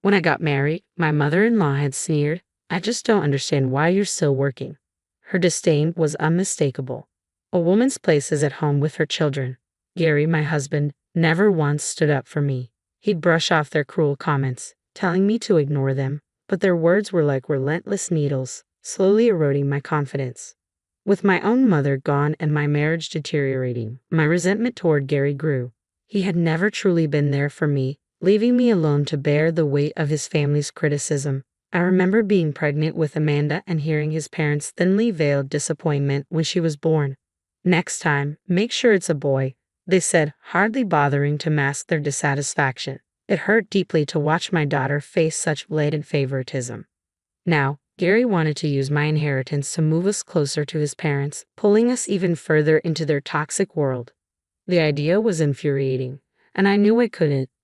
When I got married, my mother-in-law had sneered, "I just don't understand why you're still working." Her disdain was unmistakable. A woman's place is at home with her children. Gary, my husband, never once stood up for me. He'd brush off their cruel comments, telling me to ignore them, but their words were like relentless needles, slowly eroding my confidence. With my own mother gone and my marriage deteriorating, my resentment toward Gary grew. He had never truly been there for me, leaving me alone to bear the weight of his family's criticism. I remember being pregnant with Amanda and hearing his parents' thinly veiled disappointment when she was born. "Next time, make sure it's a boy," they said, hardly bothering to mask their dissatisfaction. It hurt deeply to watch my daughter face such blatant favoritism. Now, Gary wanted to use my inheritance to move us closer to his parents, pulling us even further into their toxic world. The idea was infuriating, and I knew I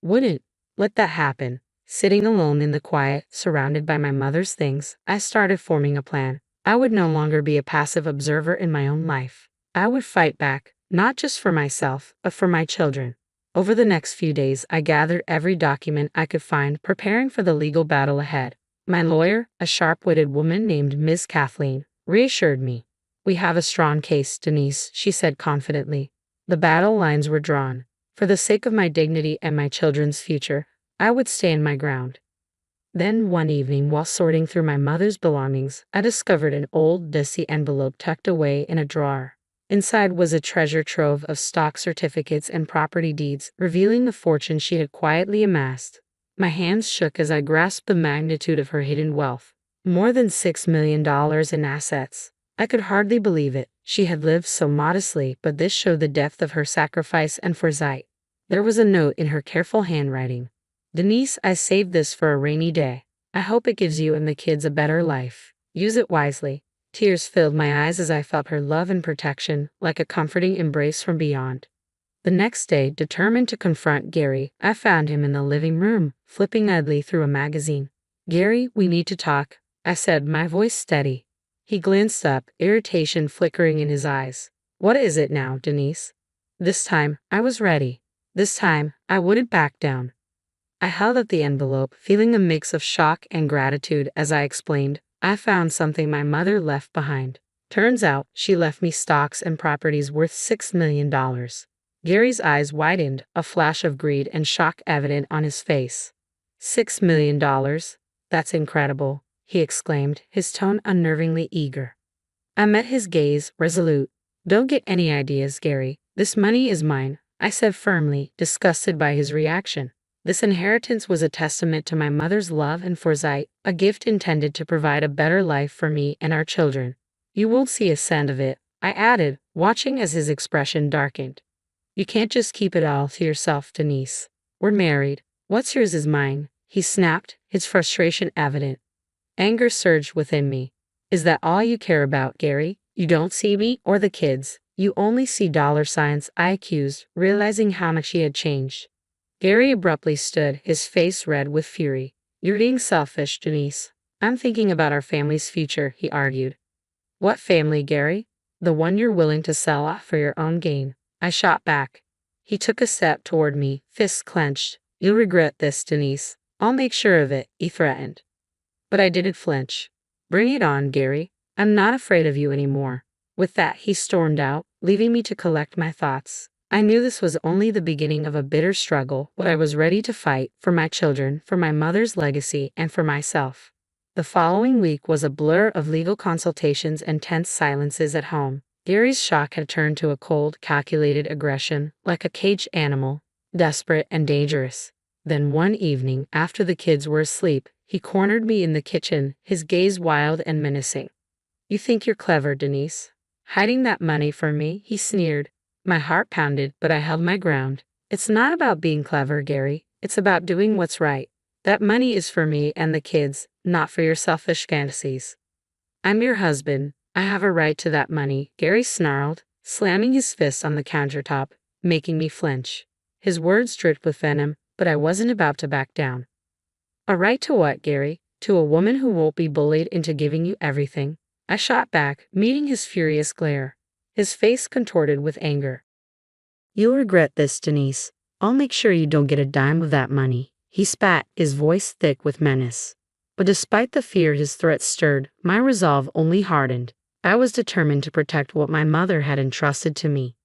wouldn't let that happen. Sitting alone in the quiet, surrounded by my mother's things, I started forming a plan. I would no longer be a passive observer in my own life. I would fight back, not just for myself, but for my children. Over the next few days, I gathered every document I could find, preparing for the legal battle ahead. My lawyer, a sharp-witted woman named Ms. Kathleen, reassured me. "We have a strong case, Denise," she said confidently. The battle lines were drawn. For the sake of my dignity and my children's future, I would stand my ground. Then one evening, while sorting through my mother's belongings, I discovered an old, dusty envelope tucked away in a drawer. Inside was a treasure trove of stock certificates and property deeds, revealing the fortune she had quietly amassed. My hands shook as I grasped the magnitude of her hidden wealth. More than $6 million in assets. I could hardly believe it. She had lived so modestly, but this showed the depth of her sacrifice and foresight. There was a note in her careful handwriting. "Denise, I saved this for a rainy day. I hope it gives you and the kids a better life. Use it wisely." Tears filled my eyes as I felt her love and protection, like a comforting embrace from beyond. The next day, determined to confront Gary, I found him in the living room, flipping idly through a magazine. "Gary, we need to talk," I said, my voice steady. He glanced up, irritation flickering in his eyes. "What is it now, Denise?" This time, I was ready. This time, I wouldn't back down. I held up the envelope, feeling a mix of shock and gratitude as I explained, "I found something my mother left behind. Turns out, she left me stocks and properties worth $6 million. Gary's eyes widened, a flash of greed and shock evident on his face. $6 million? That's incredible," he exclaimed, his tone unnervingly eager. I met his gaze, resolute. "Don't get any ideas, Gary. This money is mine," I said firmly, disgusted by his reaction. This inheritance was a testament to my mother's love and foresight, a gift intended to provide a better life for me and our children. "You won't see a cent of it," I added, watching as his expression darkened. "You can't just keep it all to yourself, Denise. We're married. What's yours is mine," he snapped, his frustration evident. Anger surged within me. "Is that all you care about, Gary? You don't see me or the kids. You only see dollar signs," I accused, realizing how much he had changed. Gary abruptly stood, his face red with fury. "You're being selfish, Denise. I'm thinking about our family's future," he argued. "What family, Gary? The one you're willing to sell off for your own gain?" I shot back. He took a step toward me, fists clenched. "You'll regret this, Denise. I'll make sure of it," he threatened. But I didn't flinch. "Bring it on, Gary. I'm not afraid of you anymore." With that, he stormed out, leaving me to collect my thoughts. I knew this was only the beginning of a bitter struggle, but I was ready to fight for my children, for my mother's legacy, and for myself. The following week was a blur of legal consultations and tense silences at home. Gary's shock had turned to a cold, calculated aggression, like a caged animal, desperate and dangerous. Then one evening, after the kids were asleep, he cornered me in the kitchen, his gaze wild and menacing. "You think you're clever, Denise? Hiding that money from me?" he sneered. My heart pounded, but I held my ground. "It's not about being clever, Gary. It's about doing what's right. That money is for me and the kids, not for your selfish fantasies." "I'm your husband. I have a right to that money," Gary snarled, slamming his fist on the countertop, making me flinch. His words dripped with venom, but I wasn't about to back down. "A right to what, Gary? To a woman who won't be bullied into giving you everything?" I shot back, meeting his furious glare. His face contorted with anger. "You'll regret this, Denise. I'll make sure you don't get a dime of that money. He spat, his voice thick with menace. But despite the fear his threats stirred, my resolve only hardened. I was determined to protect what my mother had entrusted to me.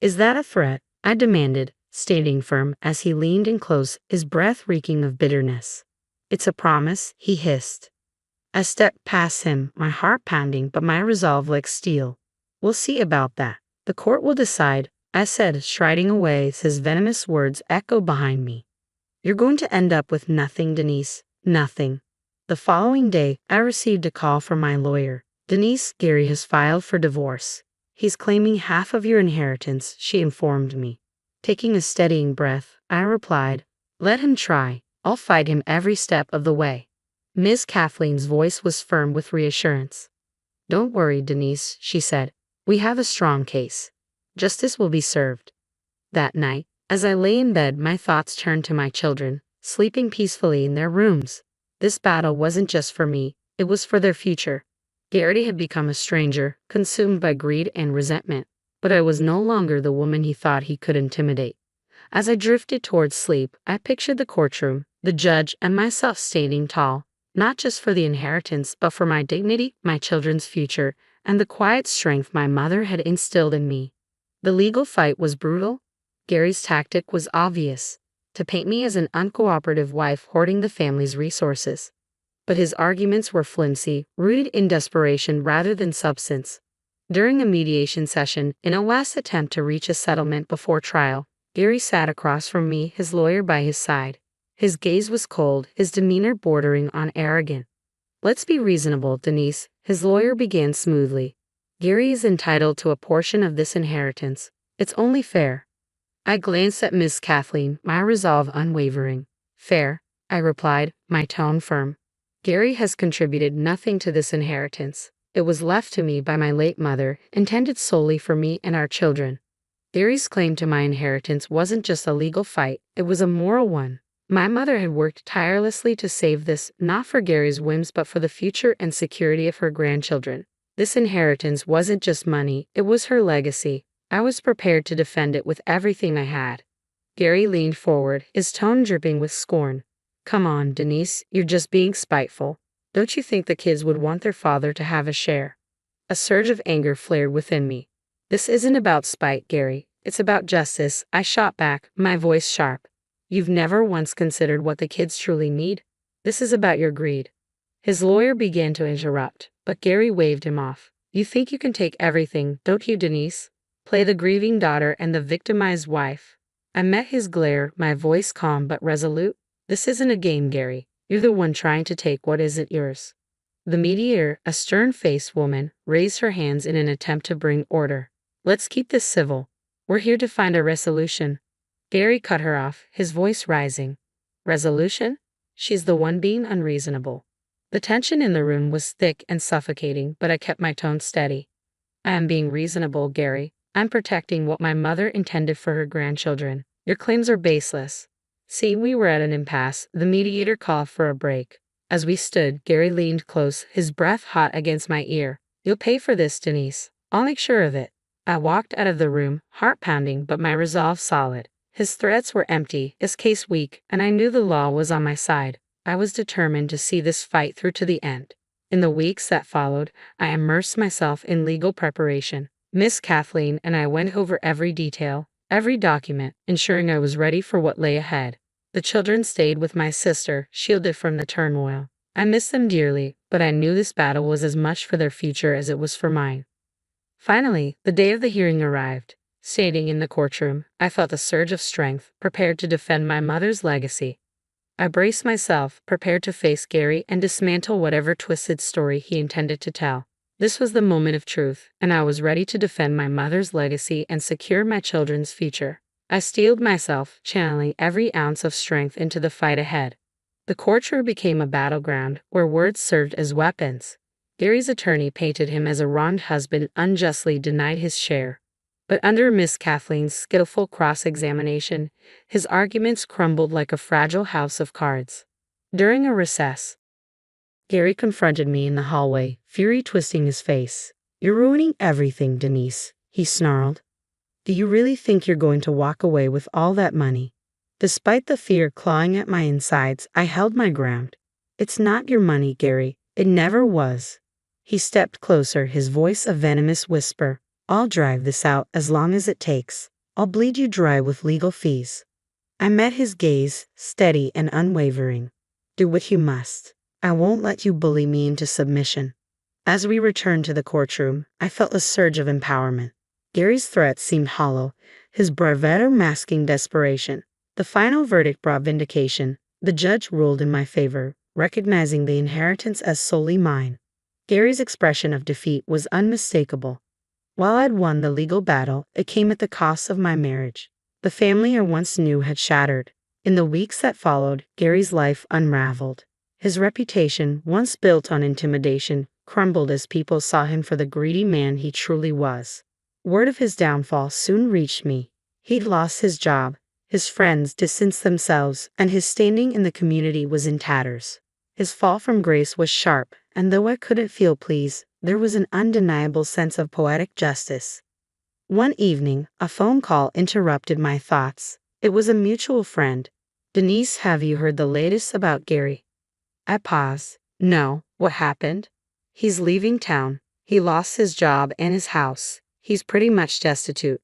Is that a threat? I demanded, standing firm as he leaned in close, his breath reeking of bitterness. It's a promise, he hissed. I stepped past him, my heart pounding but my resolve like steel. We'll see about that. The court will decide, I said, striding away as his venomous words echoed behind me. You're going to end up with nothing, Denise. Nothing. The following day, I received a call from my lawyer. Denise, Gary has filed for divorce. He's claiming half of your inheritance, she informed me. Taking a steadying breath, I replied, let him try. I'll fight him every step of the way. Ms. Kathleen's voice was firm with reassurance. Don't worry, Denise, she said. We have a strong case. Justice will be served. That night, as I lay in bed, my thoughts turned to my children, sleeping peacefully in their rooms. This battle wasn't just for me, it was for their future. Gary had become a stranger, consumed by greed and resentment, but I was no longer the woman he thought he could intimidate. As I drifted towards sleep, I pictured the courtroom, the judge, and myself standing tall, not just for the inheritance, but for my dignity, my children's future, and the quiet strength my mother had instilled in me. The legal fight was brutal. Gary's tactic was obvious, to paint me as an uncooperative wife hoarding the family's resources. But his arguments were flimsy, rooted in desperation rather than substance. During a mediation session, in a last attempt to reach a settlement before trial, Gary sat across from me, his lawyer by his side. His gaze was cold, his demeanor bordering on arrogant. Let's be reasonable, Denise, his lawyer began smoothly. Gary is entitled to a portion of this inheritance. It's only fair. I glanced at Miss Kathleen, my resolve unwavering. Fair, I replied, my tone firm. Gary has contributed nothing to this inheritance. It was left to me by my late mother, intended solely for me and our children. Gary's claim to my inheritance wasn't just a legal fight, it was a moral one. My mother had worked tirelessly to save this, not for Gary's whims but for the future and security of her grandchildren. This inheritance wasn't just money, it was her legacy. I was prepared to defend it with everything I had. Gary leaned forward, his tone dripping with scorn. Come on, Denise, you're just being spiteful. Don't you think the kids would want their father to have a share? A surge of anger flared within me. This isn't about spite, Gary. It's about justice, I shot back, my voice sharp. You've never once considered what the kids truly need? This is about your greed. His lawyer began to interrupt, but Gary waved him off. You think you can take everything, don't you, Denise? Play the grieving daughter and the victimized wife. I met his glare, my voice calm but resolute. This isn't a game, Gary. You're the one trying to take what isn't yours. The mediator, a stern-faced woman, raised her hands in an attempt to bring order. Let's keep this civil. We're here to find a resolution. Gary cut her off, his voice rising. Resolution? She's the one being unreasonable. The tension in the room was thick and suffocating, but I kept my tone steady. I am being reasonable, Gary. I'm protecting what my mother intended for her grandchildren. Your claims are baseless. See, we were at an impasse. The mediator called for a break. As we stood, Gary leaned close, his breath hot against my ear. You'll pay for this, Denise. I'll make sure of it. I walked out of the room, heart pounding but my resolve solid. His threats were empty, his case weak, and I knew the law was on my side. I was determined to see this fight through to the end. In the weeks that followed, I immersed myself in legal preparation. Miss Kathleen and I went over every detail, every document, ensuring I was ready for what lay ahead. The children stayed with my sister, shielded from the turmoil. I missed them dearly, but I knew this battle was as much for their future as it was for mine. Finally, the day of the hearing arrived. Standing in the courtroom, I felt a surge of strength, prepared to defend my mother's legacy. I braced myself, prepared to face Gary and dismantle whatever twisted story he intended to tell. This was the moment of truth, and I was ready to defend my mother's legacy and secure my children's future. I steeled myself, channeling every ounce of strength into the fight ahead. The courtroom became a battleground where words served as weapons. Gary's attorney painted him as a wronged husband unjustly denied his share. But under Miss Kathleen's skillful cross-examination, his arguments crumbled like a fragile house of cards. During a recess, Gary confronted me in the hallway, fury twisting his face. You're ruining everything, Denise, he snarled. Do you really think you're going to walk away with all that money? Despite the fear clawing at my insides, I held my ground. It's not your money, Gary. It never was. He stepped closer, his voice a venomous whisper. I'll drive this out as long as it takes. I'll bleed you dry with legal fees. I met his gaze, steady and unwavering. Do what you must. I won't let you bully me into submission. As we returned to the courtroom, I felt a surge of empowerment. Gary's threats seemed hollow, his bravado masking desperation. The final verdict brought vindication. The judge ruled in my favor, recognizing the inheritance as solely mine. Gary's expression of defeat was unmistakable. While I'd won the legal battle, it came at the cost of my marriage. The family I once knew had shattered. In the weeks that followed, Gary's life unraveled. His reputation, once built on intimidation, crumbled as people saw him for the greedy man he truly was. Word of his downfall soon reached me. He'd lost his job, his friends distanced themselves, and his standing in the community was in tatters. His fall from grace was sharp, and though I couldn't feel pleased, there was an undeniable sense of poetic justice. One evening, a phone call interrupted my thoughts. It was a mutual friend. Denise, have you heard the latest about Gary? I paused. No, what happened? He's leaving town. He lost his job and his house. He's pretty much destitute.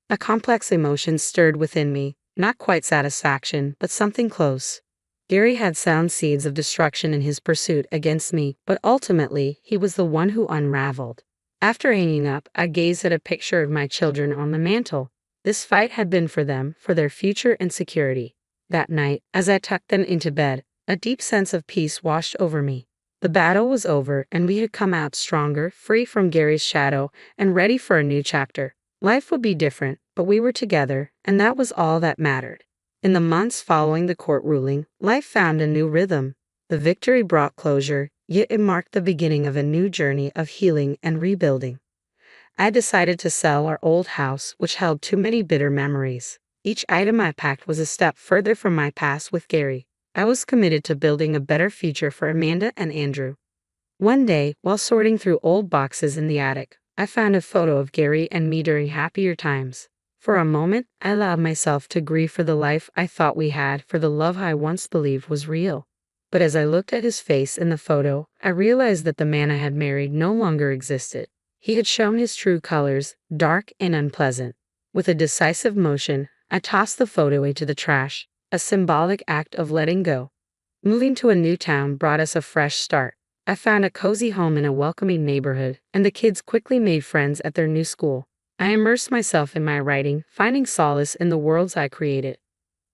A complex emotion stirred within me, not quite satisfaction, but something close. Gary had sown seeds of destruction in his pursuit against me, but ultimately, he was the one who unraveled. After hanging up, I gazed at a picture of my children on the mantel. This fight had been for them, for their future and security. That night, as I tucked them into bed, a deep sense of peace washed over me. The battle was over, and we had come out stronger, free from Gary's shadow, and ready for a new chapter. Life would be different, but we were together, and that was all that mattered. In the months following the court ruling, life found a new rhythm. The victory brought closure, yet it marked the beginning of a new journey of healing and rebuilding. I decided to sell our old house, which held too many bitter memories. Each item I packed was a step further from my past with Gary. I was committed to building a better future for Amanda and Andrew. One day, while sorting through old boxes in the attic, I found a photo of Gary and me during happier times. For a moment, I allowed myself to grieve for the life I thought we had, for the love I once believed was real. But as I looked at his face in the photo, I realized that the man I had married no longer existed. He had shown his true colors, dark and unpleasant. With a decisive motion, I tossed the photo into the trash, a symbolic act of letting go. Moving to a new town brought us a fresh start. I found a cozy home in a welcoming neighborhood, and the kids quickly made friends at their new school. I immersed myself in my writing, finding solace in the worlds I created.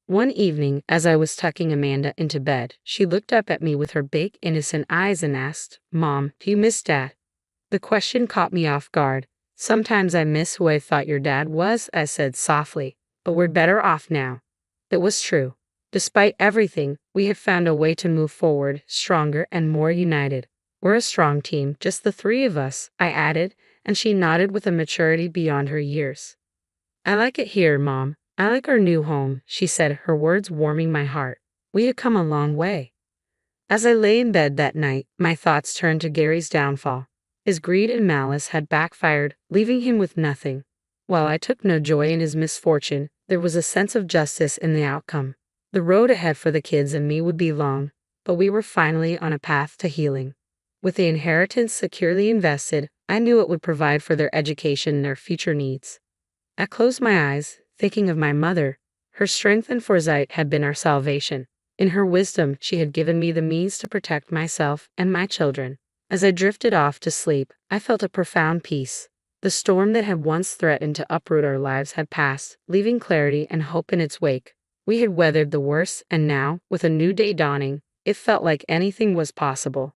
One evening, as I was tucking Amanda into bed, she looked up at me with her big, innocent eyes and asked, "Mom, do you miss Dad?" The question caught me off guard. "Sometimes I miss who I thought your dad was," I said softly, "but we're better off now." It was true. Despite everything, we had found a way to move forward, stronger and more united. "We're a strong team, just the three of us," I added, and she nodded with a maturity beyond her years. "I like it here, Mom. I like our new home," she said, her words warming my heart. We had come a long way. As I lay in bed that night, my thoughts turned to Gary's downfall. His greed and malice had backfired, leaving him with nothing. While I took no joy in his misfortune, there was a sense of justice in the outcome. The road ahead for the kids and me would be long, but we were finally on a path to healing. With the inheritance securely invested, I knew it would provide for their education and their future needs. I closed my eyes, thinking of my mother. Her strength and foresight had been our salvation. In her wisdom, she had given me the means to protect myself and my children. As I drifted off to sleep, I felt a profound peace. The storm that had once threatened to uproot our lives had passed, leaving clarity and hope in its wake. We had weathered the worst, and now, with a new day dawning, it felt like anything was possible.